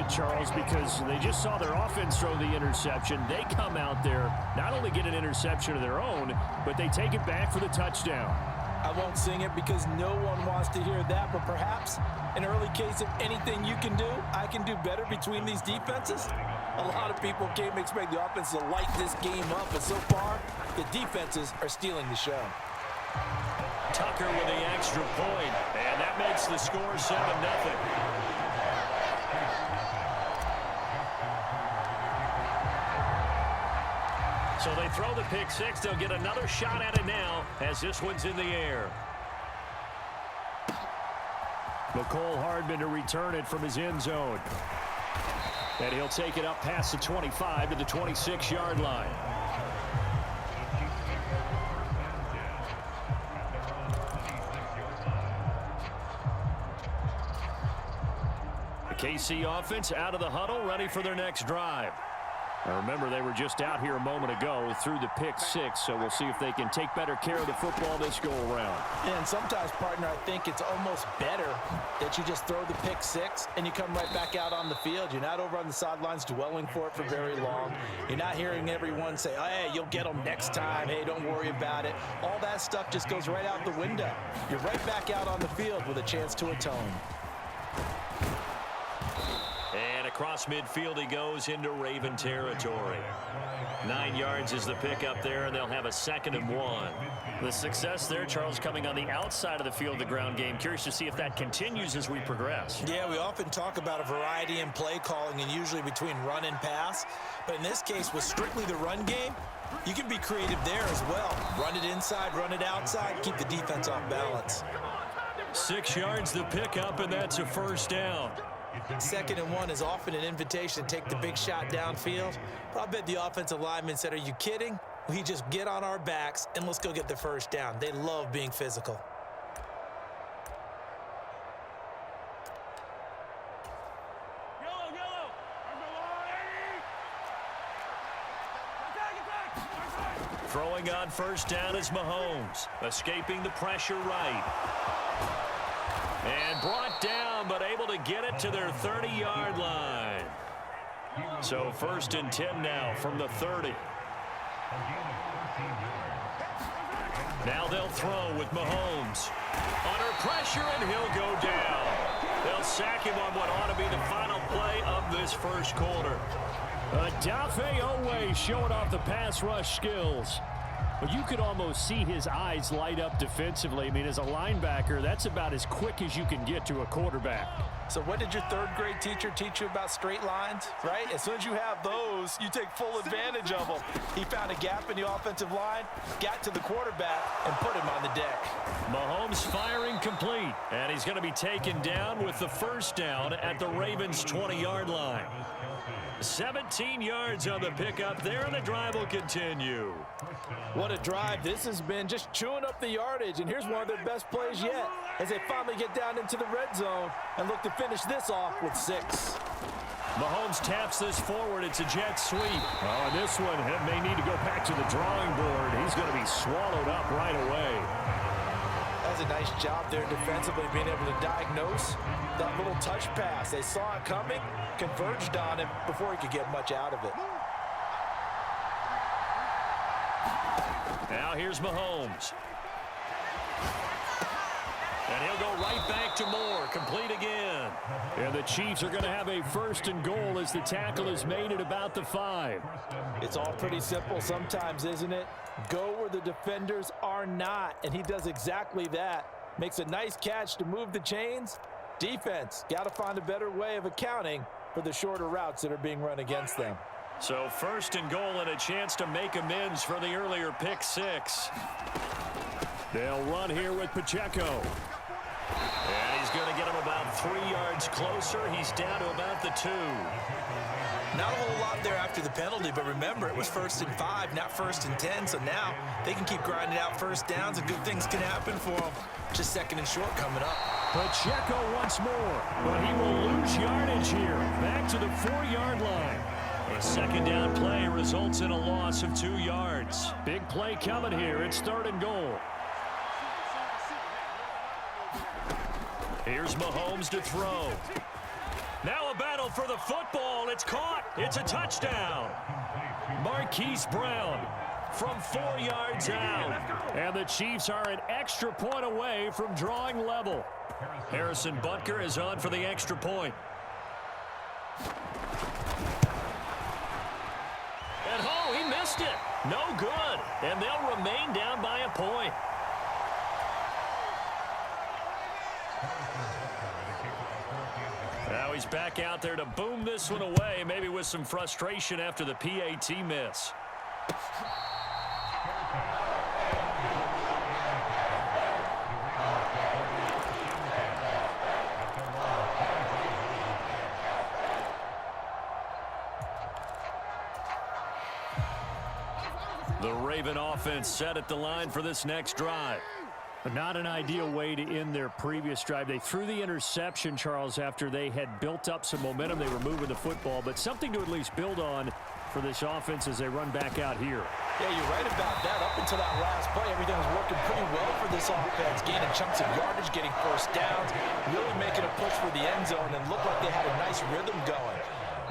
Charles, because they just saw their offense throw the interception. They come out there, not only get an interception of their own, but they take it back for the touchdown. I won't sing it because no one wants to hear that, but perhaps an early case of anything you can do, I can do better between these defenses. A lot of people came to expect the offense to light this game up, but so far, the defenses are stealing the show. Tucker with the extra point, and that makes the score 7-0. So they throw the pick six. They'll get another shot at it now as this one's in the air. McCole Hardman to return it from his end zone. And he'll take it up past the 25 to the 26-yard line. The KC offense out of the huddle, ready for their next drive. Now remember, they were just out here a moment ago through the pick six, so we'll see if they can take better care of the football this go-around. And sometimes, partner, I think it's almost better that you just throw the pick six and you come right back out on the field. You're not over on the sidelines dwelling for it for very long. You're not hearing everyone say, oh, hey, you'll get them next time. Hey, don't worry about it. All that stuff just goes right out the window. You're right back out on the field with a chance to atone. And across midfield he goes into Raven territory. 9 yards is the pickup there, and they'll have a 2nd and 1. The success there, Charles, coming on the outside of the field, the ground game. Curious to see if that continues as we progress. Yeah, we often talk about a variety in play calling and usually between run and pass. But in this case, with strictly the run game, you can be creative there as well. Run it inside, run it outside, keep the defense off balance. 6 yards the pickup, and that's a 1st down. 2nd and 1 is often an invitation to take the big shot downfield. But I bet the offensive lineman said, are you kidding? We just get on our backs and let's go get the 1st down. They love being physical. Throwing on 1st down is Mahomes, escaping the pressure right. And brought down, but able to get it to their 30-yard line. So 1st and 10 now from the 30. Now they'll throw with Mahomes. Under pressure, and he'll go down. They'll sack him on what ought to be the final play of this 1st quarter. Dafe Owe showing off the pass rush skills. But you could almost see his eyes light up defensively. I mean, as a linebacker, that's about as quick as you can get to a quarterback. So what did your 3rd grade teacher teach you about straight lines, right? As soon as you have those, you take full advantage of them. He found a gap in the offensive line, got to the quarterback, and put him on the deck. Mahomes firing complete, and he's going to be taken down with the 1st down at the Ravens' 20-yard line. 17 yards on the pickup there, and the drive will continue. What a drive this has been, just chewing up the yardage, and here's one of their best plays yet as they finally get down into the red zone and look to finish this off with 6. Mahomes taps this forward. It's a jet sweep. Oh, and this one may need to go back to the drawing board. He's going to be swallowed up right away. That's a nice job there defensively, being able to diagnose that little touch pass. They saw it coming, converged on him before he could get much out of it. Now here's Mahomes. And he'll go right back to Moore. Complete again. And the Chiefs are going to have a 1st and goal as the tackle is made at about the 5. It's all pretty simple sometimes, isn't it? Go where the defenders are not, and he does exactly that. Makes a nice catch to move the chains. Defense, got to find a better way of accounting for the shorter routes that are being run against them. So 1st and goal and a chance to make amends for the earlier pick 6. They'll run here with Pacheco. And he's going to get him about 3 yards closer. He's down to about the 2. Not a whole lot there after the penalty, but remember, it was 1st and 5, not 1st and 10. So now they can keep grinding out 1st downs, and good things can happen for them. Just 2nd and short coming up. Pacheco once more, but he will lose yardage here. Back to the 4-yard line. A 2nd down play results in a loss of 2 yards. Big play coming here. It's 3rd and goal. Here's Mahomes to throw. Now a battle for the football. It's caught. It's a touchdown. Marquise Brown from 4 yards out. And the Chiefs are an extra point away from drawing level. Harrison Butker is on for the extra point. And oh, he missed it. No good. And they'll remain down by a point. Now he's back out there to boom this one away, maybe with some frustration after the PAT miss. The Raven offense set at the line for this next drive. Not an ideal way to end their previous drive. They threw the interception, Charles, after they had built up some momentum. They were moving the football, but something to at least build on for this offense as they run back out here. Yeah, you're right about that. Up until that last play, everything was working pretty well for this offense, gaining chunks of yardage, getting first downs, really making a push for the end zone, and looked like they had a nice rhythm going.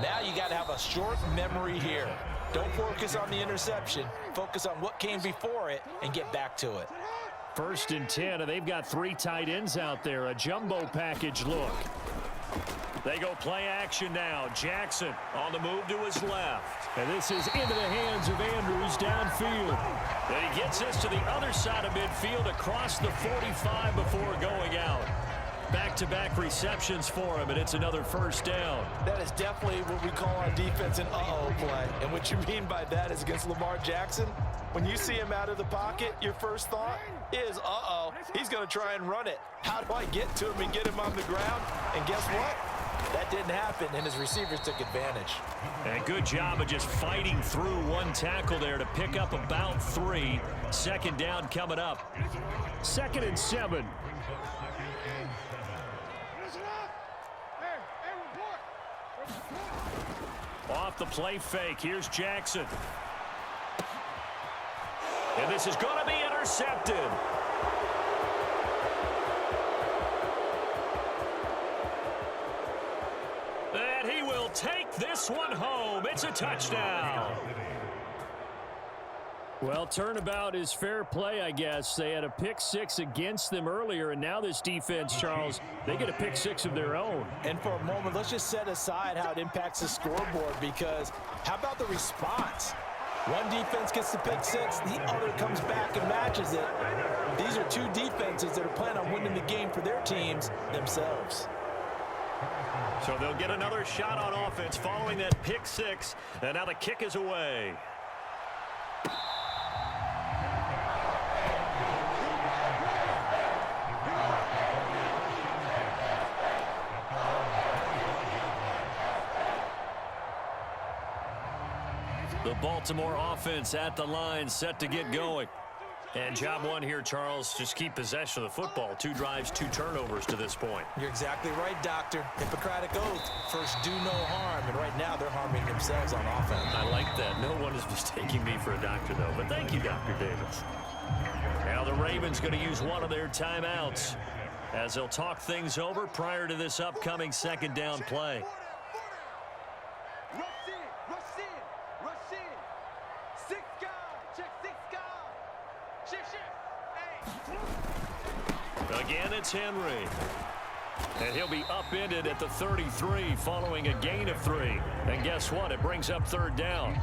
Now you got to have a short memory here. Don't focus on the interception. Focus on what came before it and get back to it. 1st and 10, and they've got 3 tight ends out there. A jumbo package look. They go play action now. Jackson on the move to his left. And this is into the hands of Andrews downfield. And he gets this to the other side of midfield across the 45 before going out. Back-to-back receptions for him, and it's another first down. That is definitely what we call on defense an uh-oh play. And what you mean by that is against Lamar Jackson, when you see him out of the pocket, your first thought is, uh-oh, he's going to try and run it. How do I get to him and get him on the ground? And guess what? That didn't happen, and his receivers took advantage. And good job of just fighting through one tackle there to pick up about 3. 2nd down coming up. 2nd and 7. Off the play fake. Here's Jackson. And this is going to be intercepted. And he will take this one home. It's a touchdown. Well, turnabout is fair play, I guess. They had a pick 6 against them earlier, and now this defense, Charles, they get a pick 6 of their own. And for a moment, let's just set aside how it impacts the scoreboard, because how about the response? One defense gets the pick 6, the other comes back and matches it. These are 2 defenses that are planning on winning the game for their teams themselves. So they'll get another shot on offense following that pick 6, and now the kick is away. The Baltimore offense at the line, set to get going. And job one here, Charles, just keep possession of the football. 2 drives, 2 turnovers to this point. You're exactly right, Doctor. Hippocratic oath. First, do no harm. And right now, they're harming themselves on offense. I like that. No one is mistaking me for a doctor, though. But thank you, Dr. Davis. Now the Ravens going to use one of their timeouts as they'll talk things over prior to this upcoming 2nd down play. Again, it's Henry. And he'll be upended at the 33 following a gain of 3. And guess what? It brings up 3rd down.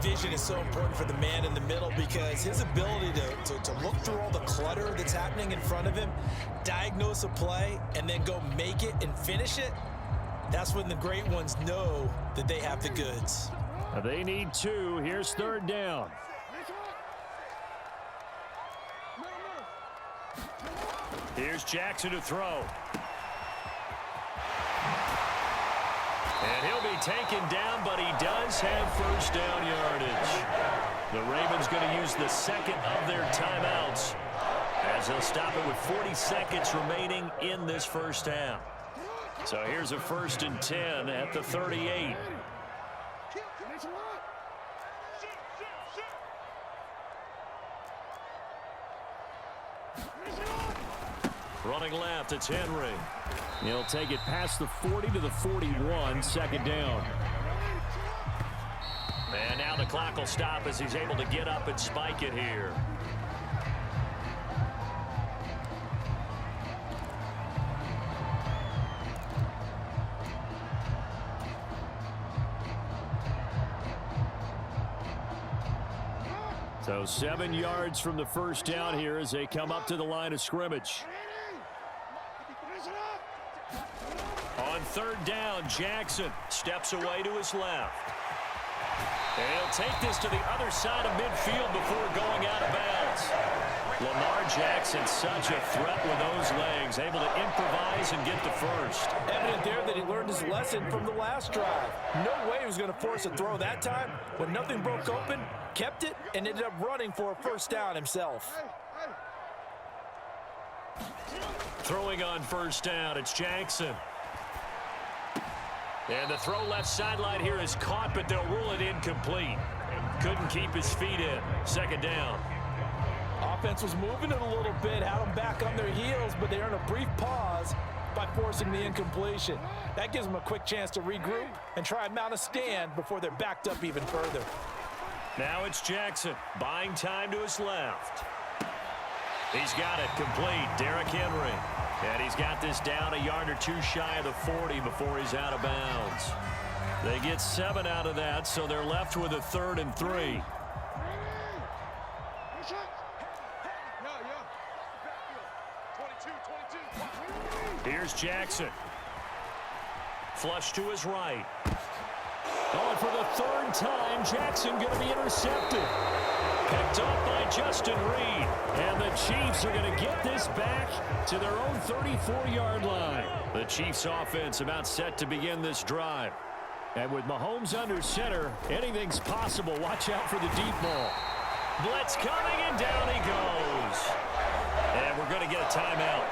Vision is so important for the man in the middle, because his ability to look through all the clutter that's happening in front of him, diagnose a play, and then go make it and finish it, that's when the great ones know that they have the goods. They need 2. Here's 3rd down. Here's Jackson to throw. And he'll be taken down, but he does have first down yardage. The Ravens going to use the 2nd of their timeouts as they'll stop it with 40 seconds remaining in this first half. So here's a 1st and 10 at the 38. Running left, it's Henry. He'll take it past the 40 to the 41, second down. And now the clock will stop as he's able to get up and spike it here. So 7 yards from the first down here as they come up to the line of scrimmage. On third down, Jackson steps away to his left. And he'll take this to the other side of midfield before going out of bounds. Lamar Jackson, such a threat with those legs, able to improvise and get the first. Evident there that he learned his lesson from the last drive. No way he was going to force a throw that time. When nothing broke open, kept it, and ended up running for a first down himself. Throwing on first down, it's Jackson. And the throw left sideline here is caught, but they'll rule it incomplete. Couldn't keep his feet in. Second down. Offense was moving it a little bit, had them back on their heels, but they earned a brief pause by forcing the incompletion. That gives them a quick chance to regroup and try and mount a stand before they're backed up even further. Now it's Jackson, buying time to his left. He's got it complete, Derrick Henry. And he's got this down a yard or two shy of the 40 before he's out of bounds. They get 7 out of that, so they're left with a 3rd and 3. Here's Jackson. Flush to his right. Oh, for the 3rd time, Jackson going to be intercepted. Picked up by Justin Reed. And the Chiefs are going to get this back to their own 34-yard line. The Chiefs offense about set to begin this drive. And with Mahomes under center, anything's possible. Watch out for the deep ball. Blitz coming, and down he goes. And we're going to get a timeout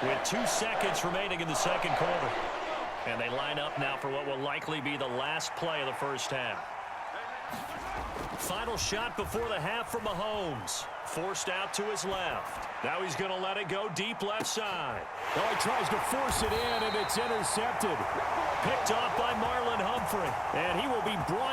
with 2 seconds remaining in the second quarter. And they line up now for what will likely be the last play of the first half. Final shot before the half from Mahomes. Forced out to his left. Now he's going to let it go deep left side. Oh, he tries to force it in, and it's intercepted. Picked off by Marlon Humphrey. And he will be brought